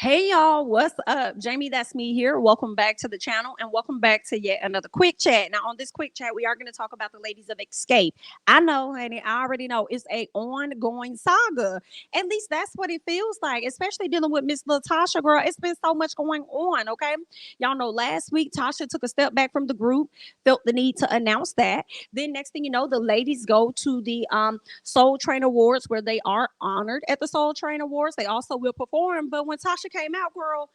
Hey y'all, what's up? Jamie, that's me here. Welcome back to the channel and welcome back to yet another quick chat. Now, on this quick chat, we are going to talk about the ladies of Xscape. I know, honey, I already know it's a ongoing saga. At least that's what it feels like, especially dealing with Miss LaTocha, girl. It's been so much going on, okay? Y'all know last week Tasha took a step back from the group, felt the need to announce that. Then next thing you know, the ladies go to the Soul Train Awards where they are honored at the Soul Train Awards. They also will perform. But when Tasha came out, girl,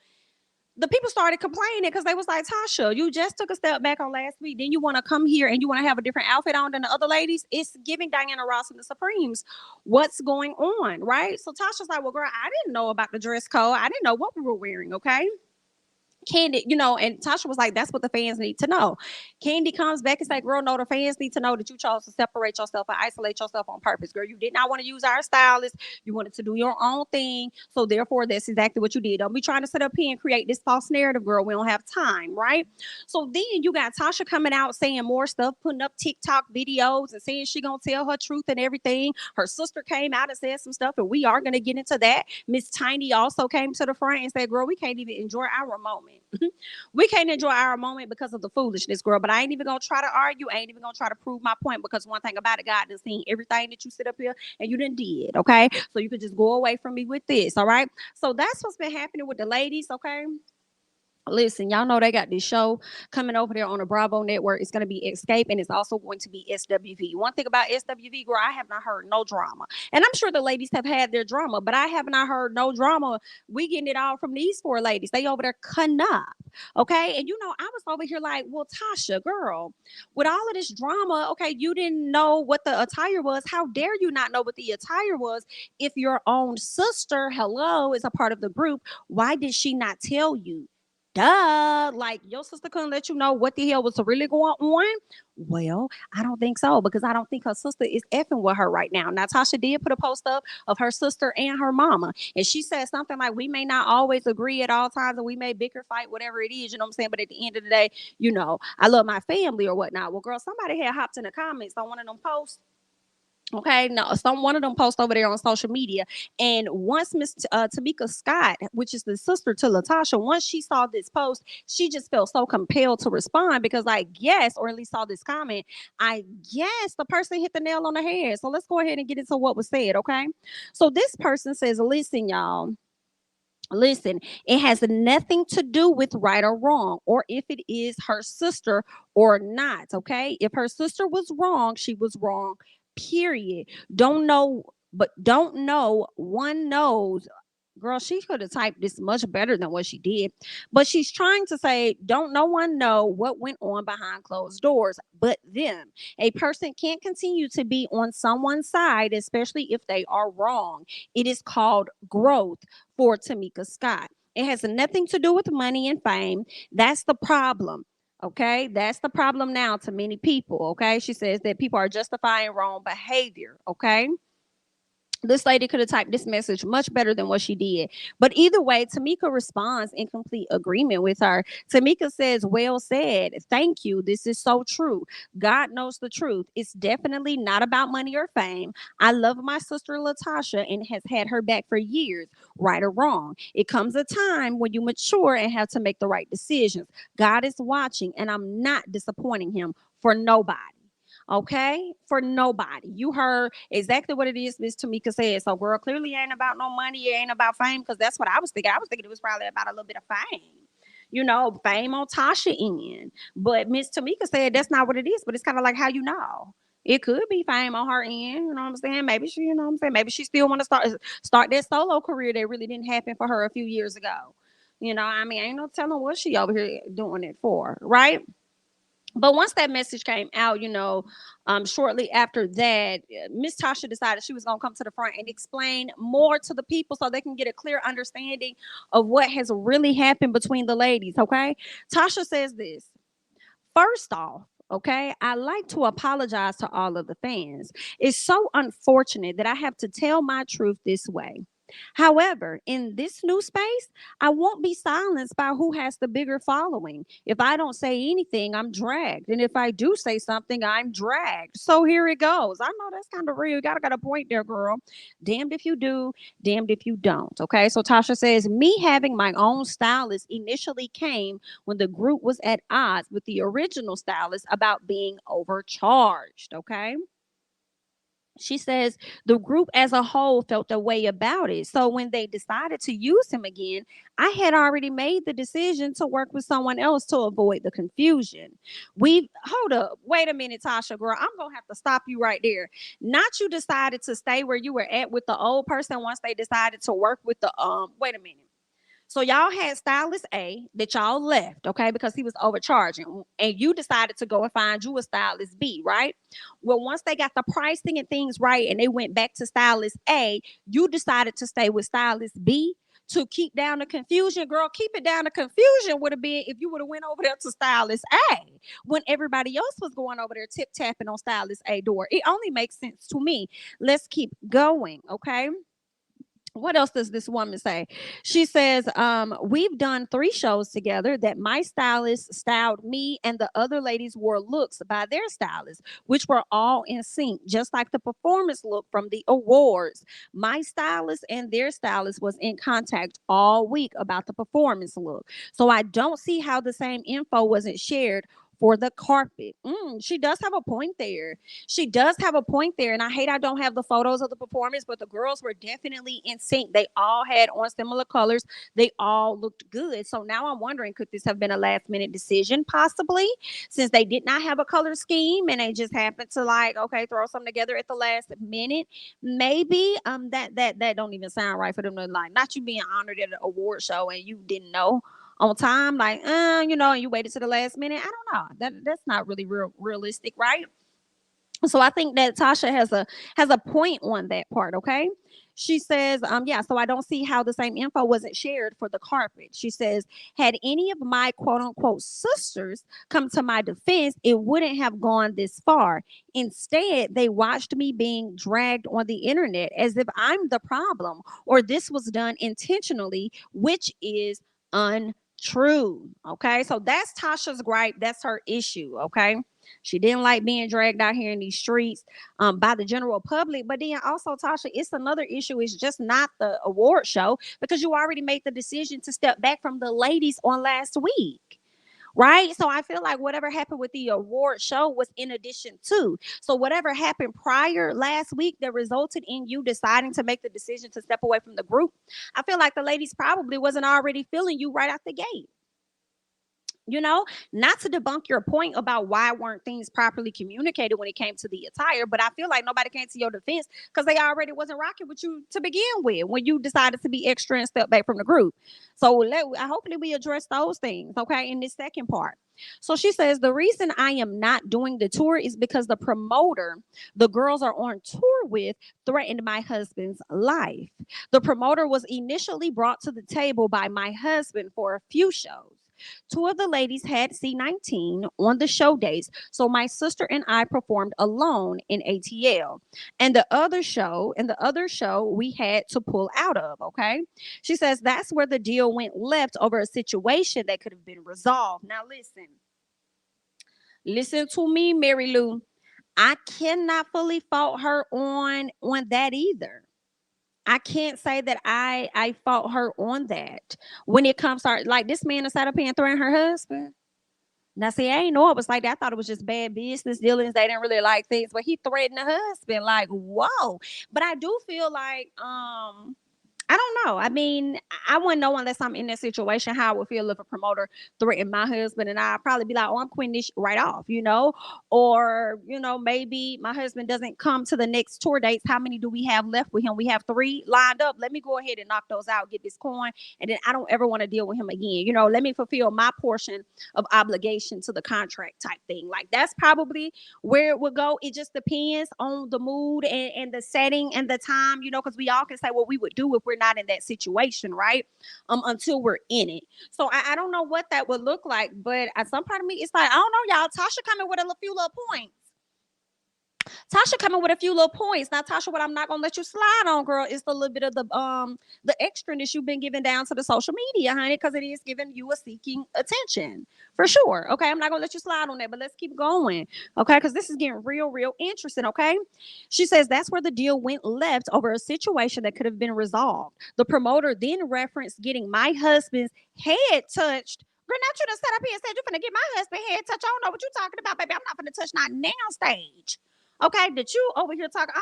the people started complaining because they was like, Tasha, you just took a step back on last week. Then you want to come here and you want to have a different outfit on than the other ladies. It's giving Diana Ross and the Supremes. What's going on, right? So Tasha's like, well, girl, I didn't know about the dress code. I didn't know what we were wearing, okay? Kandi, and Tasha was like, that's what the fans need to know. Kandi comes back and say, girl, no, the fans need to know that you chose to separate yourself and isolate yourself on purpose. Girl, you did not want to use our stylist. You wanted to do your own thing. So therefore, that's exactly what you did. Don't be trying to sit up here and create this false narrative, girl. We don't have time, right? So then you got Tasha coming out saying more stuff, putting up TikTok videos and saying she gonna tell her truth and everything. Her sister came out and said some stuff, and we are gonna get into that. Miss Tiny also came to the front and said, girl, we can't even enjoy our moment. We can't enjoy our moment because of the foolishness, girl. But I ain't even gonna try to argue. I ain't even gonna try to prove my point because one thing about it, God done seen everything that you sit up here and you done did. Okay, so you could just go away from me with this. All right. So that's what's been happening with the ladies. Okay. Listen, y'all know they got this show coming over there on the Bravo network. It's going to be Xscape and it's also going to be SWV. One thing about SWV, girl, I have not heard no drama. And I'm sure the ladies have had their drama, but I have not heard no drama. We getting it all from these four ladies. They over there cutting up. Okay. And I was over here like, well, Tasha, girl, with all of this drama, okay, you didn't know what the attire was. How dare you not know what the attire was if your own sister, hello, is a part of the group? Why did she not tell you? Duh, like your sister couldn't let you know what the hell was really going on. Well, I don't think so because I don't think her sister is effing with her right now. Natasha did put a post up of her sister and her mama, and she said something like, we may not always agree at all times and we may bicker, fight, whatever it is, you know what I'm saying? But at the end of the day, I love my family or whatnot. Well, girl, somebody had hopped in the comments on one of them posts. Okay, no, one of them posts over there on social media, and once Miss Tamika Scott, which is the sister to LaTocha, once she saw this post, she just felt so compelled to respond because I guess, or at least saw this comment, I guess the person hit the nail on the head. So let's go ahead and get into what was said. Okay, so this person says, "Listen, y'all." Listen, it has nothing to do with right or wrong, or if it is her sister or not. Okay. If her sister was wrong, she was wrong, period. Don't know, but don't know, one knows. Girl, she could have typed this much better than what she did. But she's trying to say, don't no one know what went on behind closed doors but them. A person can't continue to be on someone's side, especially if they are wrong. It is called growth for Tamika Scott. It has nothing to do with money and fame. That's the problem. Okay, that's the problem now to many people. Okay, she says that people are justifying wrong behavior. Okay, this lady could have typed this message much better than what she did. But either way, Tamika responds in complete agreement with her. Tamika says, well said. Thank you. This is so true. God knows the truth. It's definitely not about money or fame. I love my sister LaTocha and has had her back for years, right or wrong. It comes a time when you mature and have to make the right decisions. God is watching, and I'm not disappointing him for nobody. Okay, for nobody. You heard exactly what it is Miss Tamika said. So, girl, clearly ain't about no money. It ain't about fame because that's what I was thinking. I was thinking it was probably about a little bit of fame. Fame on Tasha end. But Miss Tamika said that's not what it is. But it's kind of like how you know. It could be fame on her end. You know what I'm saying? Maybe she, you know what I'm saying? Maybe she still want to start that solo career that really didn't happen for her a few years ago. I mean, ain't no telling what she over here doing it for, right? But once that message came out, shortly after that, Miss Tasha decided she was going to come to the front and explain more to the people so they can get a clear understanding of what has really happened between the ladies. Okay. Tasha says this. First off, okay, I like to apologize to all of the fans. It's so unfortunate that I have to tell my truth this way. However, in this new space, I won't be silenced by who has the bigger following. If I don't say anything, I'm dragged. And if I do say something, I'm dragged. So here it goes. I know that's kind of real. You got a point there, girl. Damned if you do, damned if you don't. Okay. So Tasha says, me having my own stylist initially came when the group was at odds with the original stylist about being overcharged. Okay. She says the group as a whole felt a way about it. So when they decided to use him again, I had already made the decision to work with someone else to avoid the confusion. We hold up, wait a minute, Tasha, girl. I'm gonna have to stop you right there. Not you decided to stay where you were at with the old person once they decided to work with the wait a minute. So y'all had stylist A that y'all left, okay, because he was overcharging, and you decided to go and find you a stylist B, right? Well, once they got the pricing and things right, and they went back to stylist A, you decided to stay with stylist B to keep down the confusion. Girl, keep it down. The confusion would have been if you would have went over there to stylist A when everybody else was going over there tip tapping on stylist A door. It only makes sense to me. Let's keep going, okay? What else does this woman say? She says, we've done 3 shows together that my stylist styled me and the other ladies wore looks by their stylists, which were all in sync, just like the performance look from the awards. My stylist and their stylist was in contact all week about the performance look. So I don't see how the same info wasn't shared for the carpet. She does have a point there. She does have a point there. And I hate I don't have the photos of the performance, but the girls were definitely in sync. They all had on similar colors. They all looked good. So now I'm wondering, could this have been a last minute decision? Possibly, since they did not have a color scheme and they just happened to like, okay, throw something together at the last minute. Maybe that don't even sound right for them to like, not you being honored at an award show and you didn't know on time, like, and you waited to the last minute. I don't know. That's not really realistic, right? So I think that Tasha has a point on that part. Okay. She says, yeah, so I don't see how the same info wasn't shared for the carpet. She says, had any of my quote unquote sisters come to my defense, it wouldn't have gone this far. Instead, they watched me being dragged on the internet as if I'm the problem or this was done intentionally, which is untrue. Okay. So that's Tasha's gripe. That's her issue. Okay. She didn't like being dragged out here in these streets by the general public. But then also, Tasha, it's another issue. It's just not the award show because you already made the decision to step back from the ladies on last week. Right. So I feel like whatever happened with the award show was in addition to. So whatever happened prior last week that resulted in you deciding to make the decision to step away from the group, I feel like the ladies probably wasn't already feeling you right out the gate. Not to debunk your point about why weren't things properly communicated when it came to the attire, but I feel like nobody came to your defense because they already wasn't rocking with you to begin with when you decided to be extra and step back from the group. So hopefully we address those things, okay, in this second part. So she says the reason I am not doing the tour is because the promoter the girls are on tour with threatened my husband's life. The promoter was initially brought to the table by my husband for a few shows. 2 of the ladies had C19 on the show days, so my sister and I performed alone in ATL. And the other show we had to pull out of, okay? She says that's where the deal went left over a situation that could have been resolved. Now listen to me, Mary Lou. I cannot fully fault her on that either. I can't say that I fought her on that. When it comes to like this man decided up here and threaten her husband. Now, see, I ain't know it was like that. I thought it was just bad business dealings. They didn't really like things, but he threatened the husband. Like, whoa. But I do feel like I don't know. I mean, I wouldn't know unless I'm in that situation how I would feel if a promoter threatened my husband, and I'd probably be like, "Oh, I'm quitting this right off," or maybe my husband doesn't come to the next tour dates. How many do we have left with him? We have 3 lined up. Let me go ahead and knock those out, get this coin, and then I don't ever want to deal with him again. Let me fulfill my portion of obligation to the contract type thing. Like that's probably where it would go. It just depends on the mood and the setting and the time, because we all can say what we would do if we're not in that situation, right? Until we're in it. So I don't know what that would look like, but at some part of me, it's like, I don't know, y'all. Tasha coming with a few little points. Tasha coming with a few little points. Now, Tasha, what I'm not gonna let you slide on, girl, is the little bit of the extraness you've been giving down to the social media, honey, because it is giving you a seeking attention for sure. Okay, I'm not gonna let you slide on that, but let's keep going. Okay, because this is getting real, real interesting. Okay, she says that's where the deal went left over a situation that could have been resolved. The promoter then referenced getting my husband's head touched. Girl, not you done sat up here and said you're finna get my husband head touched. I don't know what you're talking about, baby. I'm not finna touch not now stage. Okay, that you over here talking,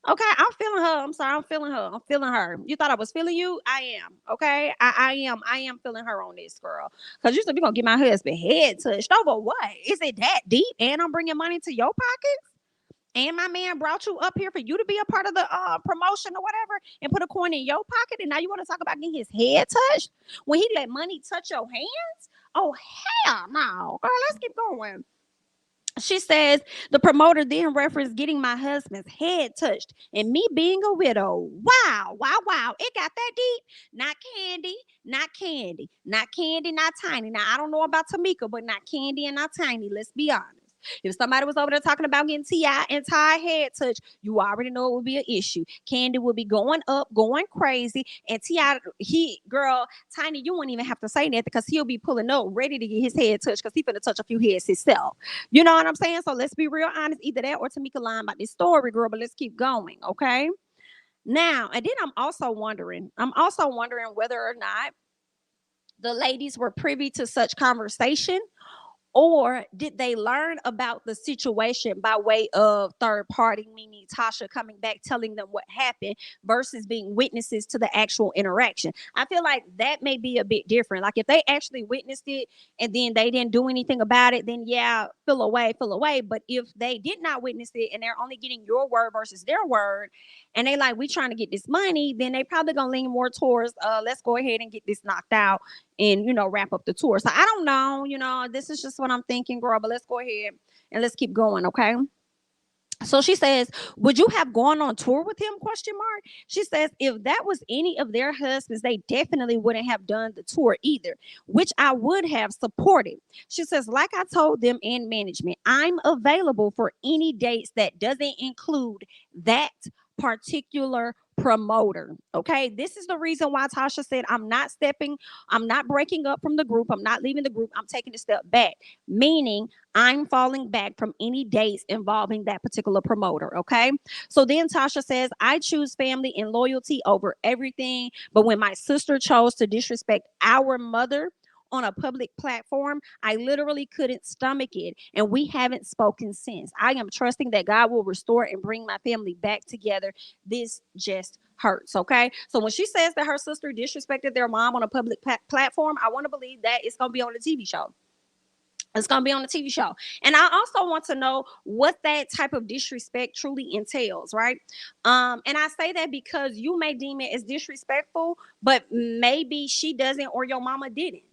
Okay, I'm feeling her. I'm sorry, I'm feeling her. I'm feeling her. You thought I was feeling you? I am. Okay, I am feeling her on this, girl. Cause you said we gonna get my husband head touched over what? Is it that deep? And I'm bringing money to your pockets. And my man brought you up here for you to be a part of the promotion or whatever, and put a coin in your pocket. And now you want to talk about getting his head touched when he let money touch your hands? Oh hell no, girl. Let's keep going. She says the promoter then referenced getting my husband's head touched and me being a widow. Wow, wow, wow. It got that deep. Not Kandi, not Kandi, not Kandi, not Tiny. Now, I don't know about Tamika, but not Kandi and not Tiny. Let's be honest. If somebody was over there talking about getting T.I. and Ty head touch, you already know it would be an issue. Kandi would be going up, going crazy, and T.I. Girl, Tiny, you won't even have to say nothing because he'll be pulling up, ready to get his head touched because he's finna touch a few heads himself. You know what I'm saying? So let's be real honest. Either that or Tamika lying about this story, girl. But let's keep going, okay? Now, and then I'm also wondering whether or not the ladies were privy to such conversation, or did they learn about the situation by way of third party, meaning Tasha coming back telling them what happened versus being witnesses to the actual interaction? I feel like that may be a bit different. Like if they actually witnessed it and then they didn't do anything about it, then yeah, feel away, feel away. But if they did not witness it and they're only getting your word versus their word, and they like, we trying to get this money, then they probably gonna lean more towards let's go ahead and get this knocked out and wrap up the tour. So I don't know, this is just what I'm thinking, girl. But let's go ahead and let's keep going, okay? So she says, would you have gone on tour with him? Question mark. She says, if that was any of their husbands, they definitely wouldn't have done the tour either, which I would have supported. She says, like I told them in management, I'm available for any dates that doesn't include that particular promoter. Okay, this is the reason why Tasha said, I'm not breaking up from the group, I'm not leaving the group, I'm taking a step back, meaning I'm falling back from any dates involving that particular promoter. Okay, so then Tasha says, I choose family and loyalty over everything, but when my sister chose to disrespect our mother on a public platform, I literally couldn't stomach it. And we haven't spoken since. I am trusting that God will restore and bring my family back together. This just hurts. Okay. So when she says that her sister disrespected their mom on a public platform, I want to believe that it's going to be on the TV show. It's going to be on the TV show. And I also want to know what that type of disrespect truly entails, right? And I say that because you may deem it as disrespectful, but maybe she doesn't or your mama didn't.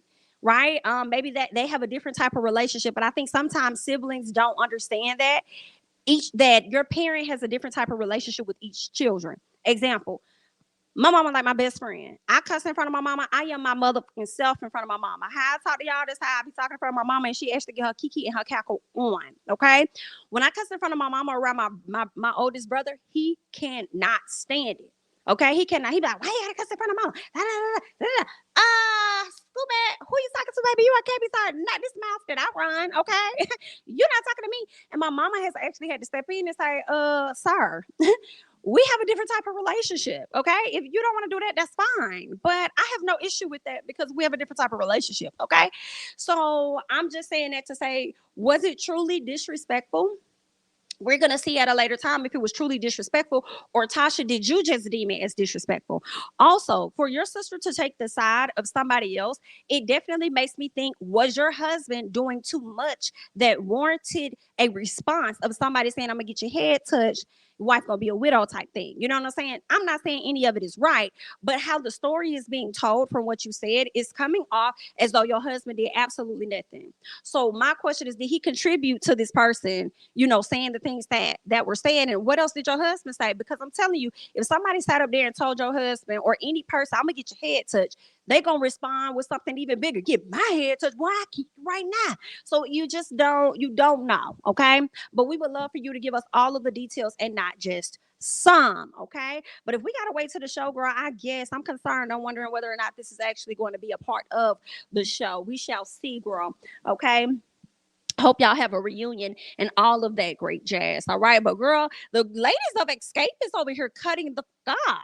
Right? Maybe that they have a different type of relationship, but I think sometimes siblings don't understand that your parent has a different type of relationship with each children. Example, my mama like my best friend. I cuss in front of my mama. I am my motherfucking self in front of my mama. How I talk to y'all, this how I be talking in front of my mama, and she actually get her kiki and her cackle on. Okay, when I cuss in front of my mama around my oldest brother, he cannot stand it. Okay, he cannot. He be like, why you gotta cuss in front of mama? Stupid. Who you talking to, baby? You can't be talking. Not this mouth that I run. Okay, you're not talking to me. And my mama has actually had to step in and say, sir. We have a different type of relationship. Okay. If you don't want to do that, that's fine. But I have no issue with that because we have a different type of relationship. Okay. So I'm just saying that to say, was it truly disrespectful? We're going to see at a later time if it was truly disrespectful, or Tasha, did you just deem it as disrespectful? Also, for your sister to take the side of somebody else, it definitely makes me think, was your husband doing too much that warranted a response of somebody saying, I'm going to get your head touched, wife gonna be a widow type thing? You know what I'm saying? I'm not saying any of it is right, but how the story is being told from what you said is coming off as though your husband did absolutely nothing. So my question is, did he contribute to this person, saying the things things that were saying. And what else did your husband say? Because I'm telling you, if somebody sat up there and told your husband or any person, I'm gonna get your head touched, they gonna respond with something even bigger. Get my head touched. Why I keep right now? So you don't know, okay? But we would love for you to give us all of the details and not just some, okay? But if we gotta wait to the show, girl, I guess I'm concerned. I'm wondering whether or not this is actually going to be a part of the show. We shall see, girl. Okay. Hope y'all have a reunion and all of that great jazz. All right. But girl, the ladies of Xscape is over here cutting the up.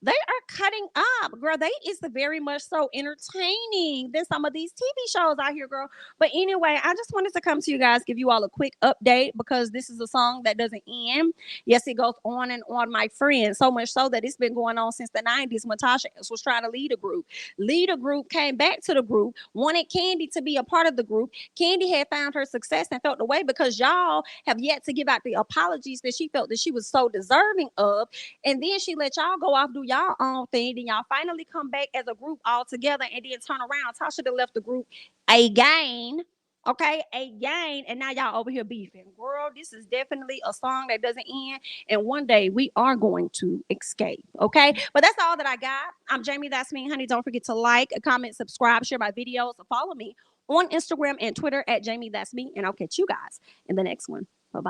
They are cutting up, girl. They is very much so entertaining than some of these TV shows out here, girl. But anyway, I just wanted to come to you guys, give you all a quick update because this is a song that doesn't end. Yes, it goes on and on, my friend. So much so that it's been going on since the 90s when Tasha was trying to lead a group. Lead a group, came back to the group, wanted Kandi to be a part of the group. Kandi had found her success and felt the way because y'all have yet to give out the apologies that she felt that she was so deserving of. And then she let y'all go off, do y'all own thing. Then y'all finally come back as a group all together and then turn around. Tasha done left the group again. Okay, again, and now y'all over here beefing. Girl, this is definitely a song that doesn't end. And one day we are going to escape. Okay, but that's all that I got. I'm JamiThatsMe, honey. Don't forget to like, comment, subscribe, share my videos, follow me on Instagram and Twitter at JamiThatsMe. And I'll catch you guys in the next one. Bye bye.